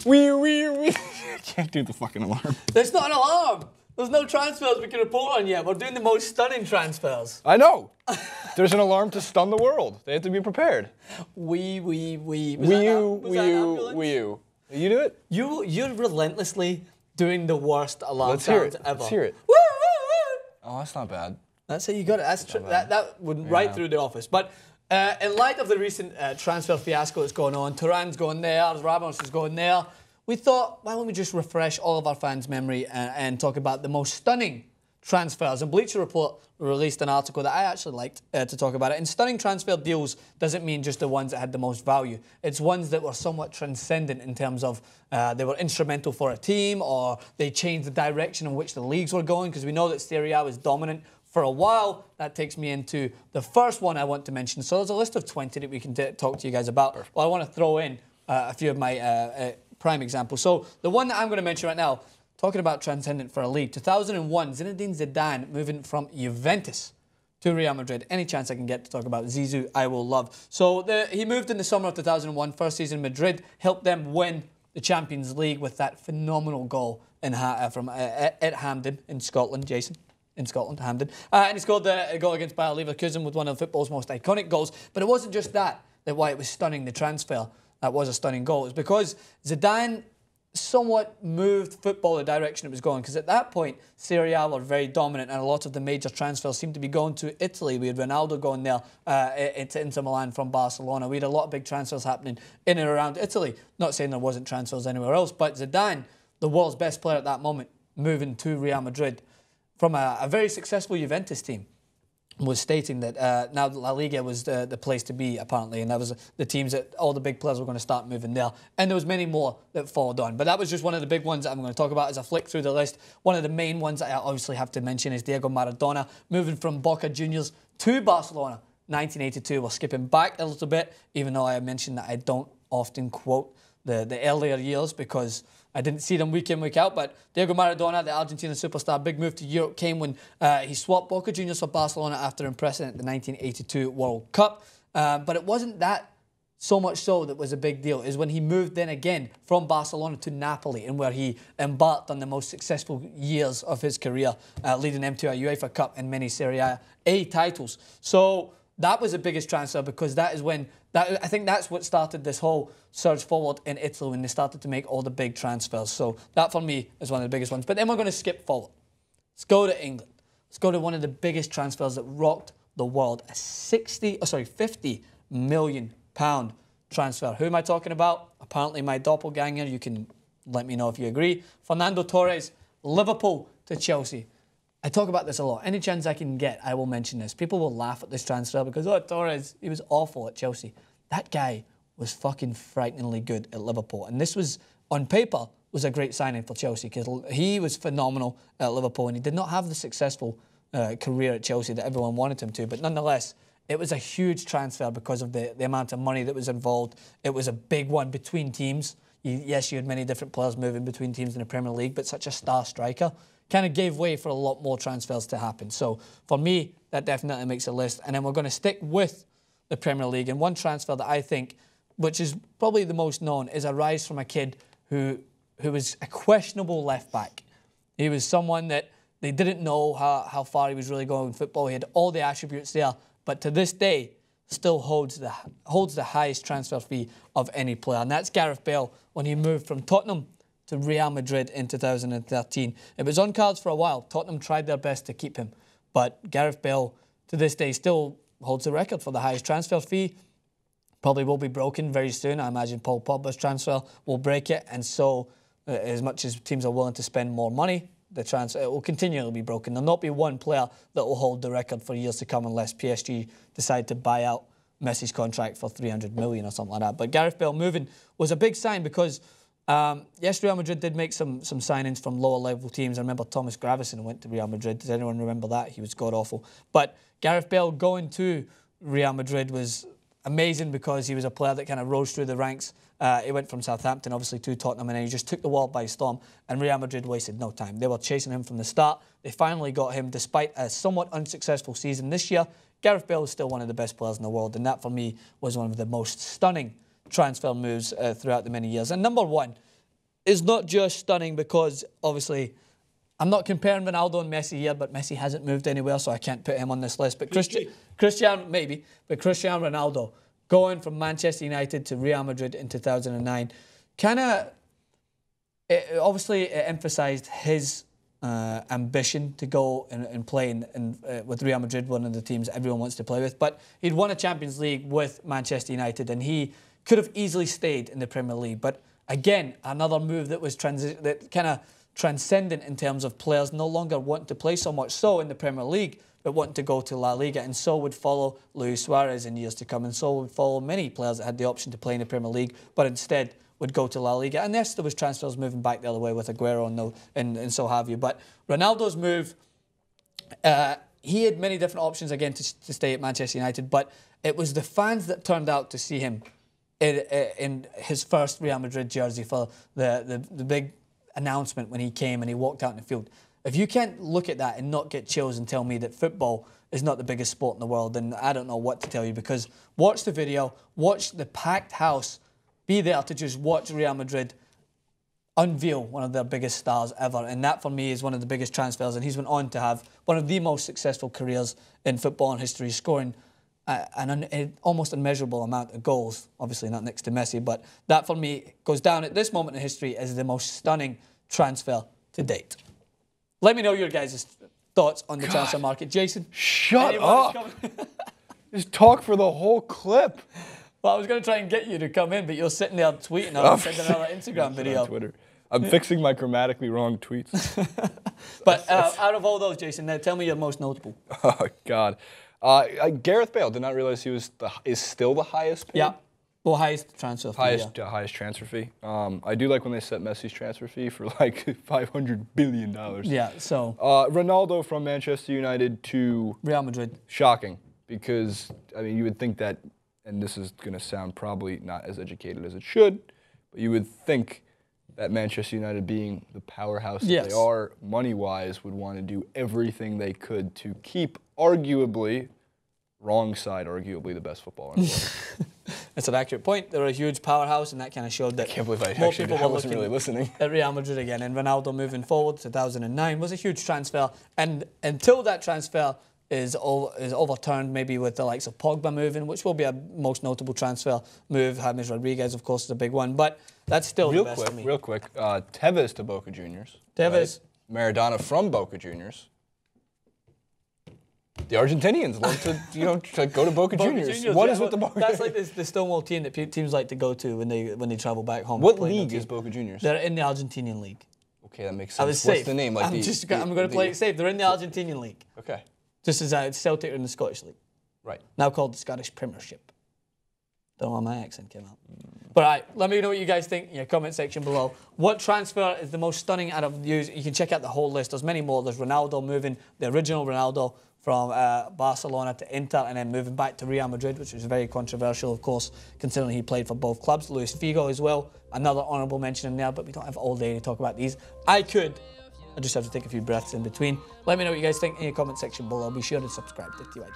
I can't do the fucking alarm. There's not an alarm. There's no transfers we can report on yet. We're doing the most stunning transfers. I know. There's an alarm to stun the world. They have to be prepared. We. You do it? You're relentlessly doing the worst alarm sounds ever. Let's hear it. Woo, woo, woo. Oh, that's not bad. That's it. You got it. That went right through the office. But in light of the recent transfer fiasco that's going on, Turan's going there, Ramos is going there. We thought, why don't we just refresh all of our fans' memory and talk about the most stunning transfers. And Bleacher Report released an article that I actually liked to talk about it. And stunning transfer deals doesn't mean just the ones that had the most value. It's ones that were somewhat transcendent in terms of they were instrumental for a team, or they changed the direction in which the leagues were going, because we know that Serie A was dominant for a while. That takes me into the first one I want to mention. So there's a list of 20 that we can talk to you guys about. Well, I want to throw in a few of my prime examples. So the one that I'm going to mention right now, talking about transcendent for a league, 2001, Zinedine Zidane moving from Juventus to Real Madrid. Any chance I can get to talk about Zizou, I will love. So he moved in the summer of 2001, first season in Madrid, helped them win the Champions League with that phenomenal goal at Hampden in Scotland, Jason. In Scotland, Hampden. And he scored a goal against Bayer Leverkusen with one of football's most iconic goals. But it wasn't just that why it was stunning, the transfer. That was a stunning goal. It was because Zidane somewhat moved football the direction it was going, because at that point Serie A were very dominant and a lot of the major transfers seemed to be going to Italy. We had Reynaldo going there to Inter Milan from Barcelona. We had a lot of big transfers happening in and around Italy. Not saying there wasn't transfers anywhere else, but Zidane, the world's best player at that moment, moving to Real Madrid from a very successful Juventus team, was stating that now La Liga was the place to be, apparently, and that was the teams that all the big players were going to start moving there. And there was many more that followed on. But that was just one of the big ones that I'm going to talk about as I flick through the list. One of the main ones that I obviously have to mention is Diego Maradona, moving from Boca Juniors to Barcelona, 1982. We're skipping back a little bit, even though I mentioned that I don't often quote the earlier years because I didn't see them week in, week out, but Diego Maradona, the Argentine superstar, big move to Europe came when he swapped Boca Juniors for Barcelona after impressing at the 1982 World Cup. But it wasn't that so much so that was a big deal. Is when he moved then again from Barcelona to Napoli, and where he embarked on the most successful years of his career, leading them to a UEFA Cup and many Serie A titles. So that was the biggest transfer, because that is when I think that's what started this whole surge forward in Italy, when they started to make all the big transfers. So that for me is one of the biggest ones. But then we're going to skip forward. Let's go to England. Let's go to one of the biggest transfers that rocked the world. A £50 million transfer. Who am I talking about? Apparently my doppelganger. You can let me know if you agree. Fernando Torres, Liverpool to Chelsea. I talk about this a lot. Any chance I can get, I will mention this. People will laugh at this transfer because, oh, Torres, he was awful at Chelsea. That guy was fucking frighteningly good at Liverpool. And this was, on paper, was a great signing for Chelsea, because he was phenomenal at Liverpool and he did not have the successful career at Chelsea that everyone wanted him to. But nonetheless, it was a huge transfer because of the amount of money that was involved. It was a big one between teams. Yes, you had many different players moving between teams in the Premier League, but such a star striker kind of gave way for a lot more transfers to happen. So for me, that definitely makes a list. And then we're going to stick with the Premier League. And one transfer that I think, which is probably the most known, is a rise from a kid who was a questionable left back. He was someone that they didn't know how far he was really going in football. He had all the attributes there, but to this day still holds the highest transfer fee of any player. And that's Gareth Bale, when he moved from Tottenham to Real Madrid in 2013. It was on cards for a while. Tottenham tried their best to keep him, but Gareth Bale to this day still holds the record for the highest transfer fee. Probably will be broken very soon. I imagine Paul Pogba's transfer will break it, and so as much as teams are willing to spend more money, the transfer, it will continually be broken. There'll not be one player that will hold the record for years to come unless PSG decide to buy out Messi's contract for 300 million or something like that. But Gareth Bale moving was a big sign because yes, Real Madrid did make some signings from lower level teams. I remember Thomas Gravesen went to Real Madrid. Does anyone remember that? He was god-awful. But Gareth Bale going to Real Madrid was amazing because he was a player that kind of rose through the ranks. He went from Southampton, obviously, to Tottenham, and then he just took the world by storm. And Real Madrid wasted no time. They were chasing him from the start. They finally got him, despite a somewhat unsuccessful season this year. Gareth Bale is still one of the best players in the world, and that, for me, was one of the most stunning transfer moves throughout the many years. And number one, is not just stunning because, obviously, I'm not comparing Ronaldo and Messi here, but Messi hasn't moved anywhere, so I can't put him on this list. But Cristiano Ronaldo going from Manchester United to Real Madrid in 2009, obviously it emphasised his ambition to go and play with Real Madrid, one of the teams everyone wants to play with. But he'd won a Champions League with Manchester United, and he could have easily stayed in the Premier League. But again, another move that was kind of transcendent in terms of players no longer wanting to play so much so in the Premier League, but wanting to go to La Liga, and so would follow Luis Suarez in years to come, and so would follow many players that had the option to play in the Premier League, but instead would go to La Liga. And yes, there was transfers moving back the other way with Aguero and so have you. But Ronaldo's move, he had many different options again to stay at Manchester United, but it was the fans that turned out to see him in his first Real Madrid jersey for the big announcement when he came and he walked out in the field. If you can't look at that and not get chills and tell me that football is not the biggest sport in the world, then I don't know what to tell you, because watch the video, watch the packed house, be there to just watch Real Madrid unveil one of their biggest stars ever. And that, for me, is one of the biggest transfers. And he's went on to have one of the most successful careers in football in history, scoring an almost unmeasurable amount of goals. Obviously not next to Messi, but that, for me, goes down at this moment in history as the most stunning transfer to date. Let me know your guys' thoughts on the transfer market. Jason? Shut up. Just talk for the whole clip. Well, I was going to try and get you to come in, but you're sitting there tweeting or sending another Instagram video. On Twitter. I'm fixing my grammatically wrong tweets. But out of all those, Jason, now tell me your most notable. Oh, God. Gareth Bale. Did not realize he is still the highest paid. Yeah. Well, highest transfer fee. Highest transfer fee. I do like when they set Messi's transfer fee for like $500 billion. Yeah, so. Reynaldo from Manchester United to Real Madrid. Shocking, because, I mean, you would think that, and this is going to sound probably not as educated as it should, but you would think that Manchester United, being the powerhouse that they are money-wise, would want to do everything they could to keep arguably, wrong side, arguably the best footballer in the world. That's an accurate point. They're a huge powerhouse, and that kind of showed that I can't believe I wasn't really listening. At Real Madrid again, and Ronaldo moving forward, 2009 was a huge transfer, and until that transfer is overturned, maybe with the likes of Pogba moving, which will be a most notable transfer move. James Rodriguez, of course, is a big one, but that's still the best for me. Real quick, Tevez to Boca Juniors. Tevez. Right? Maradona from Boca Juniors. The Argentinians love to go to Boca Juniors. What is with the Boca Juniors? That's like the Stonewall team that teams like to go to when they travel back home. What league is Boca Juniors? They're in the Argentinian league. Okay, that makes sense. I was safe. What's the name? I'm going to play it safe. They're in the Argentinian league. Okay. Just as Celtic are in the Scottish league. Right. Now called the Scottish Premiership. Don't know why my accent came out. But all right, let me know what you guys think in your comment section below. What transfer is the most stunning out of you? You can check out the whole list. There's many more. There's Ronaldo moving, the original Ronaldo from Barcelona to Inter, and then moving back to Real Madrid, which was very controversial, of course, considering he played for both clubs. Luis Figo as well, another honourable mention in there, but we don't have all day to talk about these. I just have to take a few breaths in between. Let me know what you guys think in your comment section below. Be sure to subscribe to TYT.